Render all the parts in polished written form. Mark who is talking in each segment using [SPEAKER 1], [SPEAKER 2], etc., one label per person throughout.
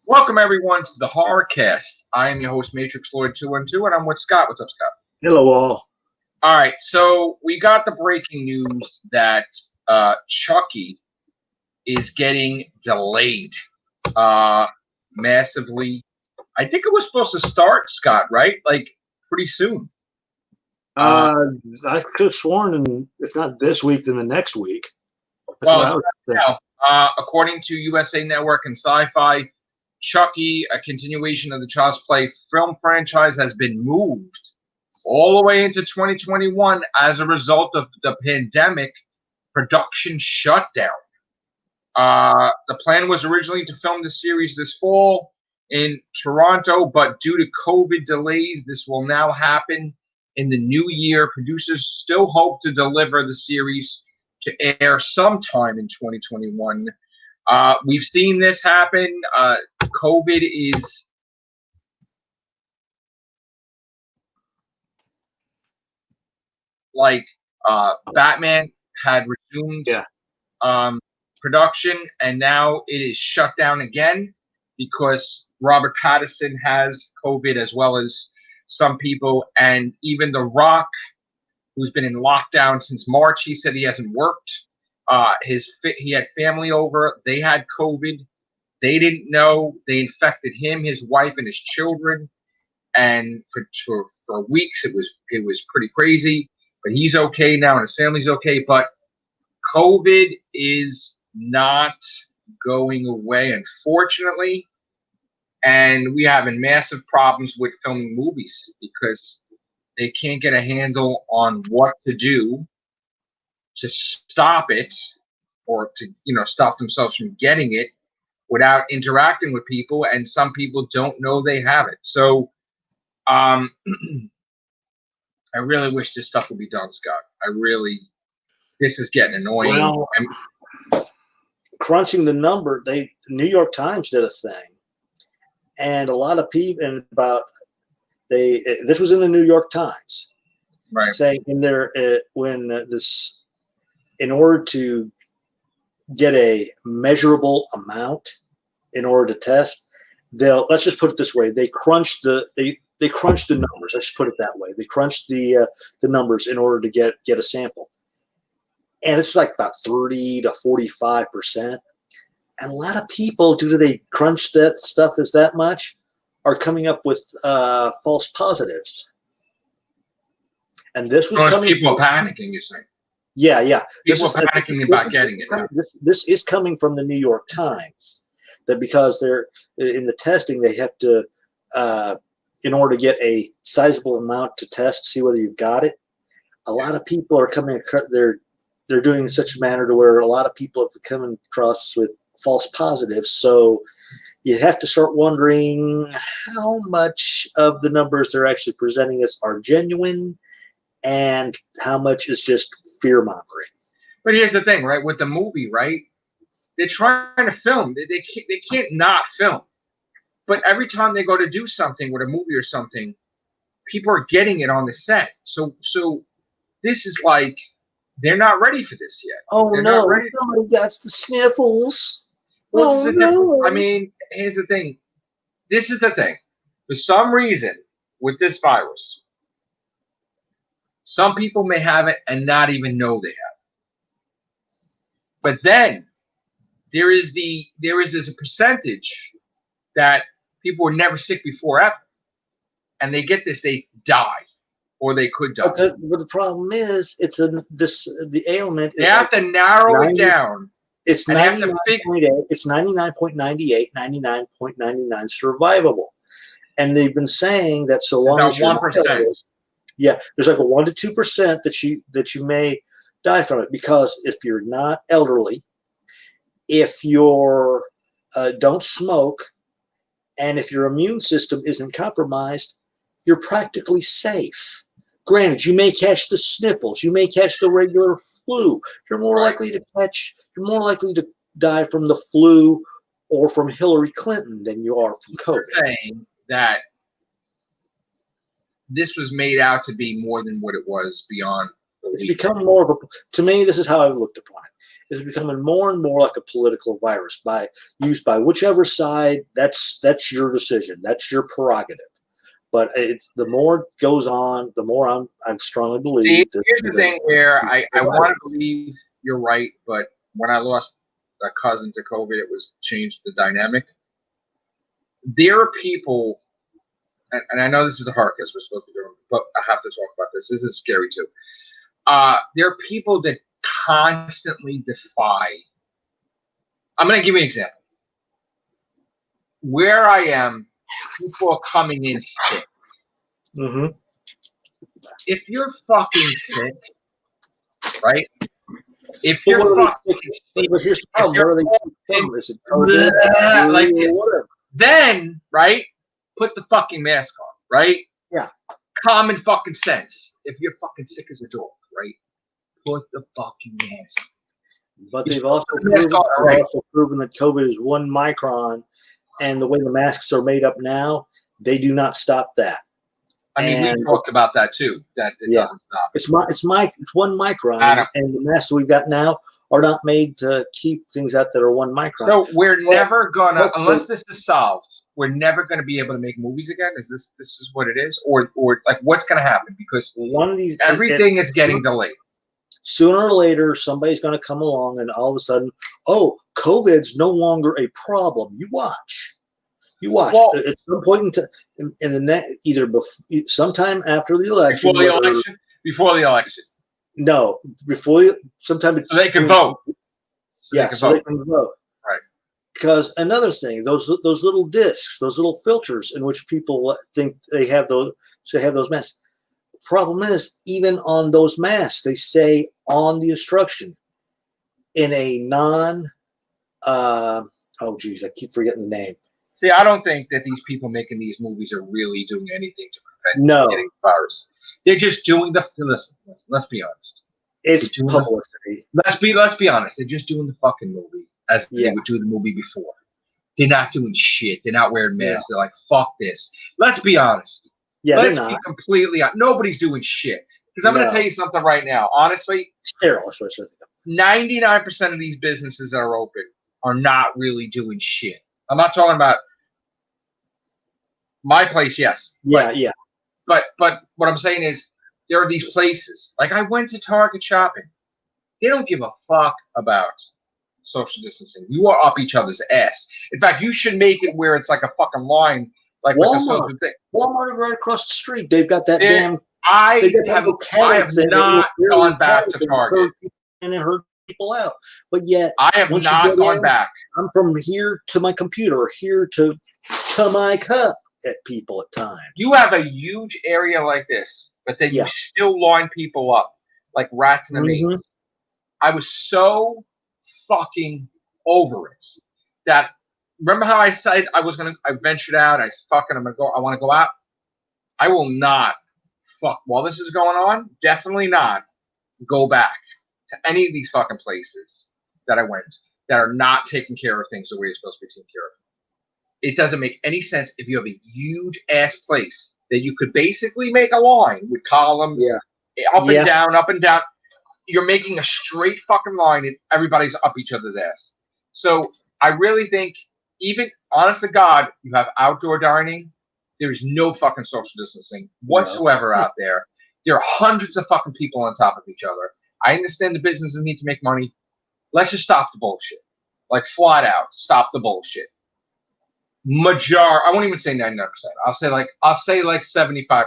[SPEAKER 1] Welcome everyone to the Horrorcast. I am your host Matrix Lloyd 212, and I'm with Scott. What's up, Scott?
[SPEAKER 2] Hello, all.
[SPEAKER 1] All right, so we got the breaking news that Chucky is getting delayed uh, massively. I think it was supposed to start, Scott, right? Like pretty soon. Uh,
[SPEAKER 2] Uh, I could have sworn, if not this week, then the next week. That's
[SPEAKER 1] well,
[SPEAKER 2] what
[SPEAKER 1] it's
[SPEAKER 2] I was
[SPEAKER 1] not
[SPEAKER 2] thinking.
[SPEAKER 1] now. According to USA Network and Sci-Fi, Chucky, a continuation of the Child's Play film franchise, has been moved all the way into 2021 as a result of the pandemic production shutdown. The plan was originally to film the series this fall in Toronto, but due to COVID delays, this will now happen in the new year. Producers still hope to deliver the series to air sometime in 2021. We've seen this happen. COVID is like Batman had resumed
[SPEAKER 2] Yeah.
[SPEAKER 1] um, production, and now it is shut down again because Robert Pattinson has COVID as well as some people, and even The Rock, who's been in lockdown since March, he said he hasn't worked. He had family over; they had COVID. They didn't know they infected him, his wife, and his children. And for weeks, it was pretty crazy. But he's okay now, and his family's okay. But COVID is not going away, unfortunately, and we having massive problems with filming movies because they can't get a handle on what to do to stop it or to stop themselves from getting it without interacting with people, and some people don't know they have it. So um, I really wish this stuff would be done, Scott. This is getting annoying.
[SPEAKER 2] Well, crunching the number, the New York Times did a thing, and a lot of people, and about this was in the New York Times,
[SPEAKER 1] Right.
[SPEAKER 2] saying in there in order to get a measurable amount in order to test, let's just put it this way: they crunch they crunch the numbers. Let's just put it that way. They crunch the numbers in order to get a sample, and it's like about 30 to 45%. And a lot of people, due to they crunch that stuff as that much, are coming up with false positives. And this was coming.
[SPEAKER 1] People panicking, you say?
[SPEAKER 2] Yeah.
[SPEAKER 1] People are panicking about getting it now.
[SPEAKER 2] This is coming from the New York Times. That because they're in the testing, they have to, in order to get a sizable amount to test, see whether you've got it. A lot of people are coming. They're doing in such a manner to where a lot of people have come across with false positives. So you have to start wondering how much of the numbers they're actually presenting us are genuine and how much is just fear mongering.
[SPEAKER 1] But here's the thing, right? With the movie, right? They're trying to film. They can't not film. But every time they go to do something with a movie or something, people are getting it on the set. So this is like they're not ready for this yet.
[SPEAKER 2] Oh
[SPEAKER 1] they're
[SPEAKER 2] no! Somebody got the sniffles.
[SPEAKER 1] Oh no! I mean, here's the thing. This is the thing. For some reason, with this virus, some people may have it and not even know they have it. But then there is this percentage that people were never sick before ever, and they get this, they die, or they could die.
[SPEAKER 2] But the problem is, the ailment.
[SPEAKER 1] They have to narrow it down.
[SPEAKER 2] It's 99.8. It's 99.98, 99.99 survivable, and they've been saying that so long as you're
[SPEAKER 1] 1%.
[SPEAKER 2] Yeah, there's like a 1 to 2% that you may die from it, because if you're not elderly, if you're don't smoke, and if your immune system isn't compromised, you're practically safe. Granted, you may catch the sniffles, you may catch the regular flu. You're more likely to die from the flu or from Hillary Clinton than you are from COVID.
[SPEAKER 1] Saying that this was made out to be more than what it was beyond
[SPEAKER 2] It's become more of a. To me, this is how I've looked upon it. It's becoming more and more like a political virus used by whichever side. That's your decision. That's your prerogative. But it's the more it goes on, the more I'm strongly believe.
[SPEAKER 1] See, here's the thing where I want to believe you're right, but when I lost a cousin to COVID, it was changed the dynamic. There are people, and I know this is a hard because we're supposed to be doing, but I have to talk about this. This is scary too. There are people that constantly defy. I'm going to give you an example. Where I am, people are coming in sick.
[SPEAKER 2] Mm-hmm.
[SPEAKER 1] If you're fucking sick, right? If you're fucking sick,
[SPEAKER 2] but here's the problem. What are they from? Is it
[SPEAKER 1] COVID? Like
[SPEAKER 2] whatever.
[SPEAKER 1] Then, right? Put the fucking mask on, right?
[SPEAKER 2] Yeah.
[SPEAKER 1] Common fucking sense. If you're fucking sick as a dog, right? Put the fucking mask on.
[SPEAKER 2] But they've also proven that COVID is 1 micron, and the way the masks are made up now, they do not stop that.
[SPEAKER 1] I mean, we talked about that too. That it doesn't stop.
[SPEAKER 2] It's 1 micron, and the masks we've got now are not made to keep things out that are 1 micron.
[SPEAKER 1] So we're never gonna, unless this is solved, we're never gonna be able to make movies again. Is this is what it is, or like what's gonna happen? Because
[SPEAKER 2] one of these
[SPEAKER 1] everything is getting delayed.
[SPEAKER 2] Sooner or later, somebody's going to come along, and all of a sudden, oh, COVID's no longer a problem. You watch. Well, at some point in the next, sometime after the election.
[SPEAKER 1] Before the election.
[SPEAKER 2] No, sometime.
[SPEAKER 1] So they can vote.
[SPEAKER 2] They can vote.
[SPEAKER 1] Right.
[SPEAKER 2] Because another thing, those little discs, those little filters in which people think they have those masks. Problem is, even on those masks, they say on the instruction in a oh geez, I keep forgetting the name.
[SPEAKER 1] See, I don't think that these people making these movies are really doing anything to prevent getting the virus. They're just doing listen, let's be honest.
[SPEAKER 2] It's publicity.
[SPEAKER 1] Let's be honest. They're just doing the fucking movie as they would do the movie before. They're not doing shit. They're not wearing masks. Yeah. They're like, fuck this. Let's be honest.
[SPEAKER 2] Yeah,
[SPEAKER 1] let's be completely honest. Nobody's doing shit. Because I'm going to tell you something right now. Honestly, 99% of these businesses that are open are not really doing shit. I'm not talking about my place, yes.
[SPEAKER 2] Yeah.
[SPEAKER 1] But what I'm saying is there are these places. Like I went to Target shopping. They don't give a fuck about social distancing. You are up each other's ass. In fact, you should make it where it's like a fucking line. Like
[SPEAKER 2] Walmart right across the street. They've got that damn.
[SPEAKER 1] I have not gone back to Target
[SPEAKER 2] and it hurt people out. But yet,
[SPEAKER 1] I have not gone back.
[SPEAKER 2] I'm from here to my computer, here to my cup at people at times.
[SPEAKER 1] You have a huge area like this, but then you still line people up like rats in a maze. I was so fucking over it that. Remember how I said I ventured out. I want to go out. I will not while this is going on. Definitely not go back to any of these fucking places that I went that are not taking care of things the way you're supposed to be taking care of. It doesn't make any sense if you have a huge ass place that you could basically make a line with columns up and down, up and down. You're making a straight fucking line and everybody's up each other's ass. So I really think even, honest to God, you have outdoor dining. There is no fucking social distancing whatsoever out there. There are hundreds of fucking people on top of each other. I understand the businesses need to make money. Let's just stop the bullshit. Like, flat out, stop the bullshit. I won't even say 99%. I'll say like 75%.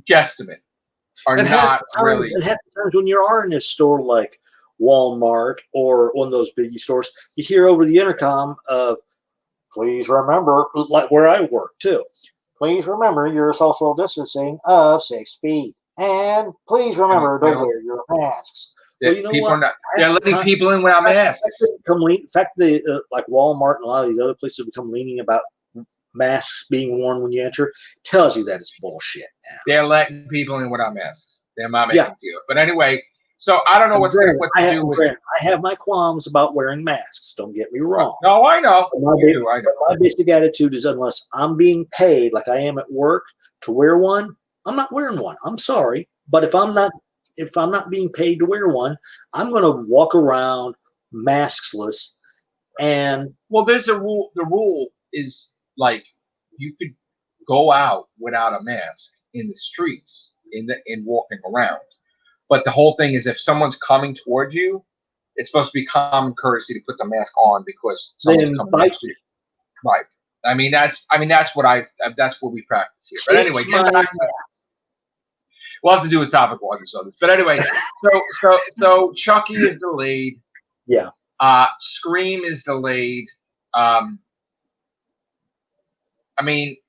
[SPEAKER 1] Guesstimate are not really.
[SPEAKER 2] And half the times when you are in a store like Walmart or one of those biggie stores, you hear over the intercom of, please remember, like where I work too, please remember your social distancing of 6 feet. And please remember to wear your masks. Well, you know what?
[SPEAKER 1] They're letting people in without masks.
[SPEAKER 2] In fact, like Walmart and a lot of these other places have become leaning about masks being worn when you enter. Tells you that it's bullshit now.
[SPEAKER 1] They're letting people in without masks. They're not making a deal. But anyway, so I don't know what to do with it.
[SPEAKER 2] I have my qualms about wearing masks. Don't get me wrong.
[SPEAKER 1] No, I know.
[SPEAKER 2] My basic attitude is unless I'm being paid like I am at work to wear one, I'm not wearing one. I'm sorry. But if I'm not if I'm not being paid to wear one, I'm going to walk around maskless. And
[SPEAKER 1] well, there's a rule. The rule is like you could go out without a mask in the streets in walking around. But the whole thing is if someone's coming towards you, it's supposed to be common courtesy to put the mask on because
[SPEAKER 2] they
[SPEAKER 1] someone's coming
[SPEAKER 2] invite
[SPEAKER 1] next to you. Right. That's what we practice here. But anyway, we'll have to do a topical episode. But anyway, so Chucky is delayed.
[SPEAKER 2] Yeah.
[SPEAKER 1] Scream is delayed. Maybe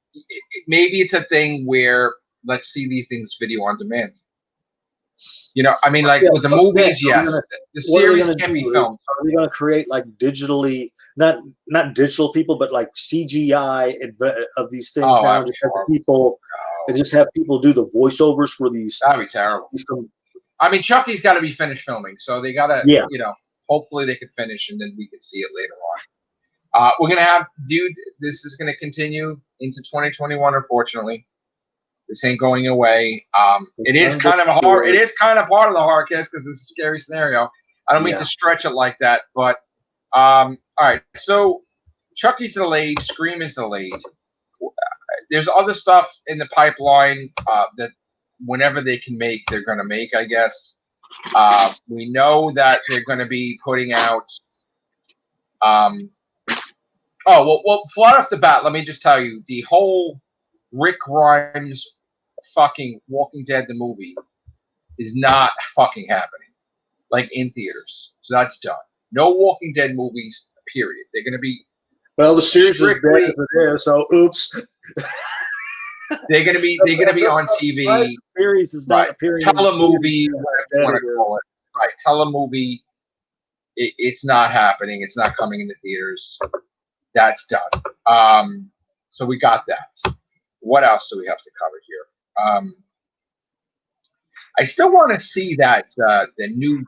[SPEAKER 1] it's a thing where let's see these things video on demand. With the movies, yes. The series can be filmed.
[SPEAKER 2] Are we going to create like digitally, not digital people, but like CGI of these things now? Just have people do the voiceovers for these.
[SPEAKER 1] That'd be terrible. Chucky's got to be finished filming, so they got to, hopefully they could finish and then we could see it later on. We're going to have, this is going to continue into 2021, unfortunately. This ain't going away. It is kind of part of the horror cast because it's a scary scenario. I don't mean to stretch it like that, but all right. So Chucky's delayed. Scream is delayed. There's other stuff in the pipeline that whenever they can make, they're going to make, I guess. We know that they're going to be putting out. Well, flat off the bat, let me just tell you the whole Rick Grimes fucking Walking Dead the movie is not fucking happening, like in theaters. So that's done. No Walking Dead movies, period. They're going to be
[SPEAKER 2] the series is dead as it is. So oops.
[SPEAKER 1] They're going to be on TV.
[SPEAKER 2] The series is not appearing.
[SPEAKER 1] Telemovie, whatever you want to call it. Right, telemovie. It's not happening. It's not coming in the theaters. That's done. So we got that. What else do we have to cover here? I still want to see that the new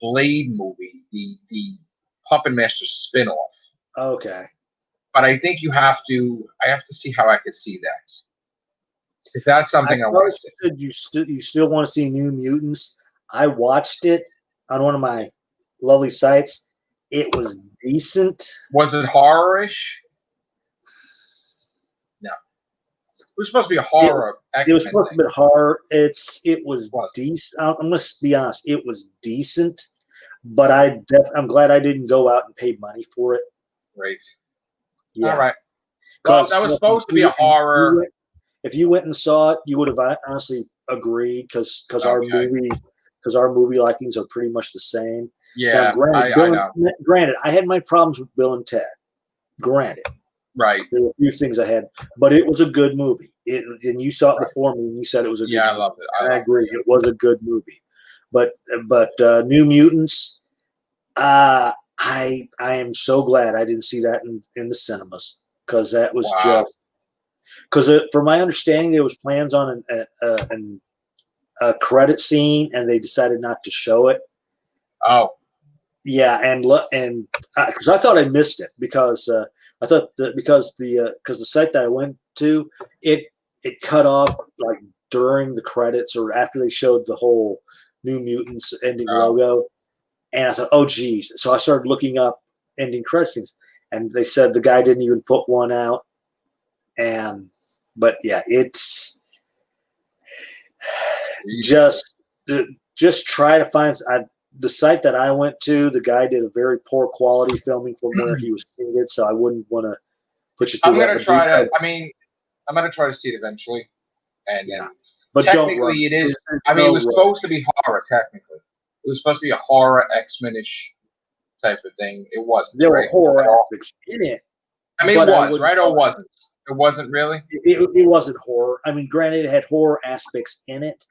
[SPEAKER 1] Blade movie, the Puppet Master spinoff.
[SPEAKER 2] Okay.
[SPEAKER 1] But I think I have to see how I could see that. If that's something I want to see.
[SPEAKER 2] You still want to see New Mutants? I watched it on one of my lovely sites. It was decent.
[SPEAKER 1] Was it horror-ish? No. It was supposed to be a horror.
[SPEAKER 2] It was supposed to be horror. It was decent. I'm going to be honest. It was decent, but I'm glad I didn't go out and pay money for it.
[SPEAKER 1] Right.
[SPEAKER 2] Yeah.
[SPEAKER 1] All right. Well, that was supposed to be a horror.
[SPEAKER 2] If you went and saw it, you would have honestly agreed because our movie likings are pretty much the same.
[SPEAKER 1] Yeah,
[SPEAKER 2] now,
[SPEAKER 1] I know.
[SPEAKER 2] Granted, I had my problems with Bill and Ted. Granted.
[SPEAKER 1] Right.
[SPEAKER 2] There were a few things I had, but it was a good movie. And you saw it before me, and you said it was a good movie.
[SPEAKER 1] I loved it.
[SPEAKER 2] I agree. It was a good movie. But New Mutants, I am so glad I didn't see that in the cinemas because that was just because from my understanding there was plans on a credit scene and they decided not to show it.
[SPEAKER 1] Oh.
[SPEAKER 2] Yeah, and because I thought I missed it because I thought because the site that I went to it cut off like during the credits or after they showed the whole New Mutants ending logo, and I thought, oh geez. So I started looking up ending credits things, and they said the guy didn't even put one out. But yeah, it's just try to find. The site that I went to, the guy did a very poor quality filming from where he was seated, so I wouldn't want to put you through that. I'm
[SPEAKER 1] going to try to see it eventually. And
[SPEAKER 2] but
[SPEAKER 1] technically it is. It was supposed to be horror, technically. It was supposed to be a horror X-Men-ish type of thing. It wasn't.
[SPEAKER 2] There were horror aspects in it.
[SPEAKER 1] It was, right? Or wasn't? It wasn't really?
[SPEAKER 2] It wasn't horror. Granted, it had horror aspects in it,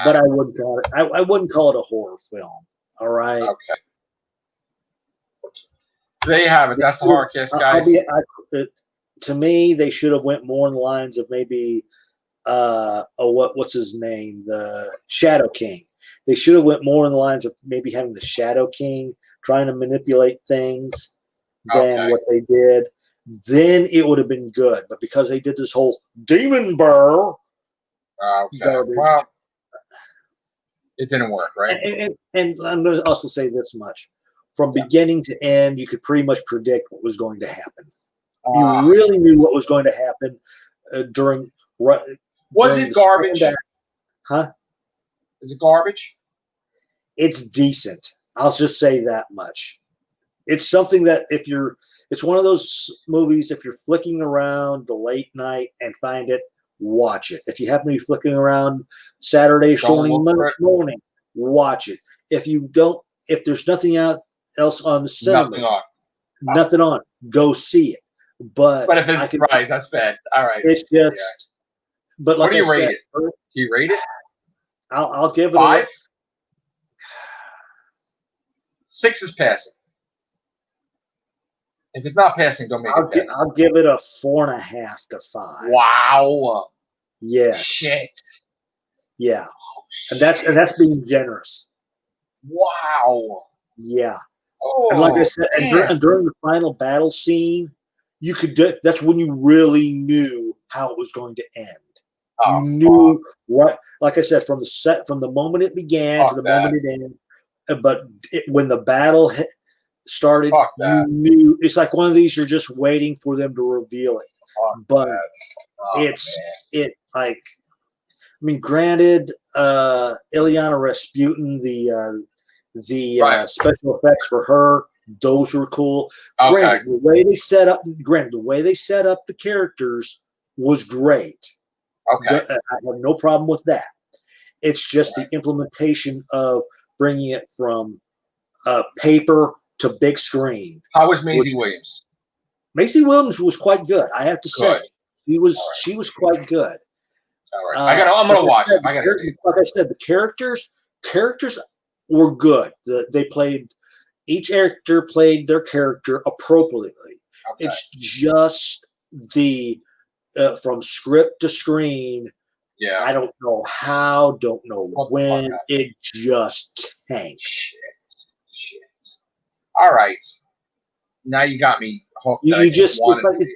[SPEAKER 2] but I wouldn't call it. I wouldn't call it a horror film. All right.
[SPEAKER 1] Okay. There you have it. That's the Horrorcast, guys.
[SPEAKER 2] To me, they should have went more in the lines of maybe, what's his name, the Shadow King. They should have went more in the lines of maybe having the Shadow King trying to manipulate things than what they did. Then it would have been good. But because they did this whole demon burr garbage.
[SPEAKER 1] Well, It didn't work, right?
[SPEAKER 2] And I'm going to also say this much: from beginning to end, you could pretty much predict what was going to happen. You really knew what was going to happen during.
[SPEAKER 1] Was it garbage?
[SPEAKER 2] Huh?
[SPEAKER 1] Is it garbage?
[SPEAKER 2] It's decent. I'll just say that much. It's something that it's one of those movies, if you're flicking around the late night and find it, watch it. If you happen to be flicking around Saturday morning, watch it. If there's nothing else on the cinemas, nothing on, go see it. But
[SPEAKER 1] if it's right, that's bad. All right.
[SPEAKER 2] It's just, but like
[SPEAKER 1] what do you rate it? Do you rate it?
[SPEAKER 2] I'll give it
[SPEAKER 1] 5. 6 is passing. If it's not passing, don't make it pass.
[SPEAKER 2] I'll give it a 4.5 to 5.
[SPEAKER 1] Wow.
[SPEAKER 2] Yes.
[SPEAKER 1] Shit.
[SPEAKER 2] Yeah. And that's being generous.
[SPEAKER 1] Wow.
[SPEAKER 2] Yeah.
[SPEAKER 1] Oh,
[SPEAKER 2] and like I said, and during the final battle scene, you could that's when you really knew how it was going to end. You knew what, like I said, from the moment it began to the moment it ended. But when the battle started, you knew. It's like one of these, you're just waiting for them to reveal it. But I mean, granted, Ilyana Rasputin, the special effects for her, those were cool. Granted, the way they set up the characters was great.
[SPEAKER 1] Okay.
[SPEAKER 2] I have no problem with that. It's just the implementation of bringing it from paper to big screen.
[SPEAKER 1] How was Maisie Williams?
[SPEAKER 2] Maisie Williams was quite good. I have to say, she was quite good.
[SPEAKER 1] All right. I'm gonna watch it. I gotta see it.
[SPEAKER 2] Like I said, the characters were good. Each actor played their character appropriately. Okay. It's just from script to screen.
[SPEAKER 1] Yeah.
[SPEAKER 2] I don't know how, don't know when, it just tanked.
[SPEAKER 1] Shit. All right. Now you got me hooked.
[SPEAKER 2] It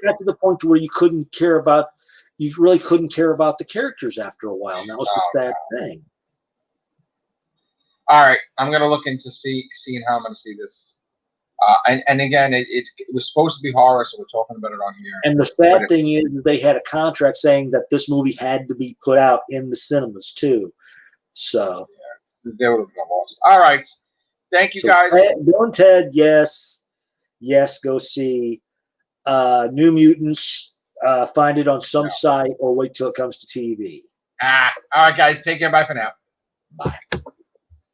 [SPEAKER 2] got to the point where you really couldn't care about the characters after a while. And that was the sad thing.
[SPEAKER 1] All right. I'm going to look into seeing how I'm going to see this. And again, it was supposed to be horror, so we're talking about it on here.
[SPEAKER 2] And the sad thing is they had a contract saying that this movie had to be put out in the cinemas too. So
[SPEAKER 1] they would have been lost. All right, thank you guys.
[SPEAKER 2] Bill and Ted, yes, go see New Mutants. Find it on some site or wait till it comes to TV.
[SPEAKER 1] All right, guys, take care. Bye for now.
[SPEAKER 2] Bye.